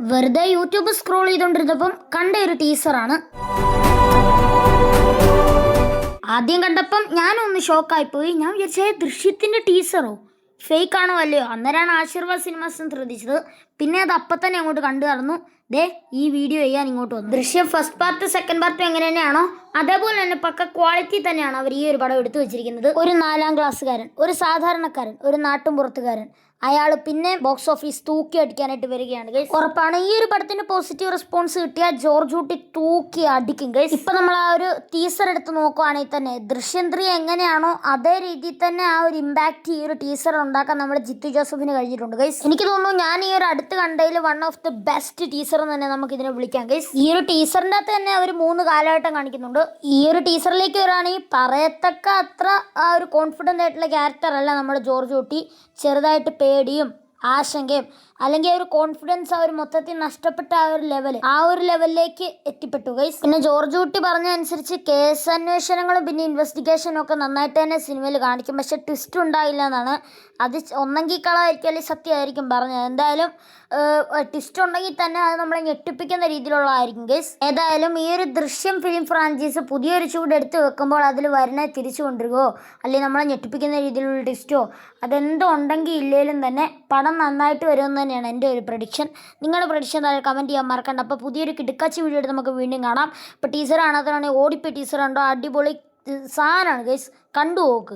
വെറുതെ YouTube scroll ചെയ്തുകൊണ്ടിരുന്നപ്പം കണ്ട ഒരു ടീസറാണ്. ആദ്യം കണ്ടപ്പം ഞാനൊന്ന് ഷോക്കായിപ്പോയി. ഞാൻ വിചാരിച്ചേ ദൃശ്യത്തിൻ്റെ ടീസറോ, ഫേക്ക് ആണോ അല്ലയോ. അന്നേരമാണ് ആശീർവാദ് സിനിമാസ് ശ്രദ്ധിച്ചത്. പിന്നെ അത് അപ്പം തന്നെ അങ്ങോട്ട് കണ്ടു നടന്നു. ദേ ഈ വീഡിയോ ചെയ്യാൻ ഇങ്ങോട്ട് വന്നു. ദൃശ്യം ഫസ്റ്റ് പാർട്ട് സെക്കൻഡ് പാർട്ടും എങ്ങനെ തന്നെയാണോ അതേപോലെ തന്നെ പക്ക ക്വാളിറ്റി തന്നെയാണ് അവർ ഈ ഒരു പടം എടുത്തു വെച്ചിരിക്കുന്നത്. ഒരു 4ാം ക്ലാസ്സുകാരൻ, ഒരു സാധാരണക്കാരൻ, ഒരു നാട്ടുംപുറത്തുകാരൻ, അയാൾ പിന്നെ ബോക്സ് ഓഫീസ് തൂക്കി അടിക്കാനായിട്ട് വരികയാണ് ഗൈസ്. ഉറപ്പാണ് ഈ ഒരു പടത്തിന് പോസിറ്റീവ് റെസ്പോൺസ് കിട്ടിയാൽ ജോർജ് കുട്ടി തൂക്കി അടിക്കും ഗൈസ്. ഇപ്പം നമ്മൾ ആ ഒരു ടീസർ എടുത്ത് നോക്കുവാണെങ്കിൽ തന്നെ ദൃശ്യം 3 എങ്ങനെയാണോ അതേ രീതിയിൽ തന്നെ ആ ഒരു ഇമ്പാക്റ്റ് ഈ ഒരു ടീസർ ഉണ്ടാക്കാൻ നമ്മുടെ ജിത്തു ജോസഫിന് കഴിഞ്ഞിട്ടുണ്ട് ഗൈസ്. എനിക്ക് തോന്നുന്നു ഞാൻ ഈ ഒരു അടുത്ത് കണ്ടതിൽ one of the best teaser എന്ന് തന്നെ നമുക്ക് ഇതിനെ വിളിക്കാം ഗൈസ്. ഈ ഒരു ടീസറിൻ്റെ അകത്ത് തന്നെ അവർ 3 കാലഘട്ടം കാണിക്കുന്നുണ്ട്. ഈ ഒരു ടീസറിലേക്ക് വരികയാണെങ്കിൽ പറയത്തക്ക അത്ര ആ ഒരു കോൺഫിഡൻ്റ് ആയിട്ടുള്ള ക്യാരക്ടർ അല്ല നമ്മുടെ ജോർജ് കുട്ടി. ചെറുതായിട്ട് പേടിയും ആശങ്കയും അല്ലെങ്കിൽ ആ ഒരു കോൺഫിഡൻസ് ആ ഒരു മൊത്തത്തിൽ നഷ്ടപ്പെട്ട ആ ഒരു ലെവലിലേക്ക് എത്തിപ്പെട്ടു ഗൈസ്. പിന്നെ ജോർജ് കുട്ടി പറഞ്ഞ അനുസരിച്ച് കേസ് അന്വേഷണങ്ങളും പിന്നെ ഇൻവെസ്റ്റിഗേഷനും ഒക്കെ നന്നായിട്ട് തന്നെ സിനിമയിൽ കാണിക്കും. പക്ഷെ ട്വിസ്റ്റ് ഉണ്ടായില്ല എന്നാണ്. അത് ഒന്നെങ്കിൽ കളായിരിക്കും അല്ലെങ്കിൽ സത്യമായിരിക്കും പറഞ്ഞത്. എന്തായാലും ട്വിസ്റ്റ് ഉണ്ടെങ്കിൽ തന്നെ അത് നമ്മളെ ഞെട്ടിപ്പിക്കുന്ന രീതിയിലുള്ളതായിരിക്കും ഗൈസ്. ഏതായാലും ഈ ഒരു ദൃശ്യം ഫിലിം ഫ്രാഞ്ചൈസ് പുതിയൊരു ചൂട് എടുത്ത് വെക്കുമ്പോൾ അതിൽ വരുന്ന തിരിച്ചു കൊണ്ടുവരികയോ അല്ലെങ്കിൽ നമ്മളെ ഞെട്ടിപ്പിക്കുന്ന രീതിയിലുള്ള ട്വിസ്റ്റോ അതെന്തോ ഉണ്ടെങ്കിൽ ഇല്ലേലും തന്നെ പടം നന്നായിട്ട് വരുമെന്ന് തന്നെയാണ് എൻ്റെ ഒരു പ്രഡിക്ഷൻ. നിങ്ങളുടെ പ്രഡിക്ഷൻ താഴെ കമൻറ്റ് ചെയ്യാൻ മറക്കണ്ട. അപ്പോൾ പുതിയൊരു കിടക്കാച്ചി വീഡിയോ എടുത്ത് നമുക്ക് വീണ്ടും കാണാം. ഇപ്പോൾ ടീച്ചർ കാണാത്തതാണെങ്കിൽ ഓടിപ്പോയി ടീച്ചർ ഉണ്ടോ, അടിപൊളി സാധനമാണ് ഗൈസ്, കണ്ടു നോക്ക്.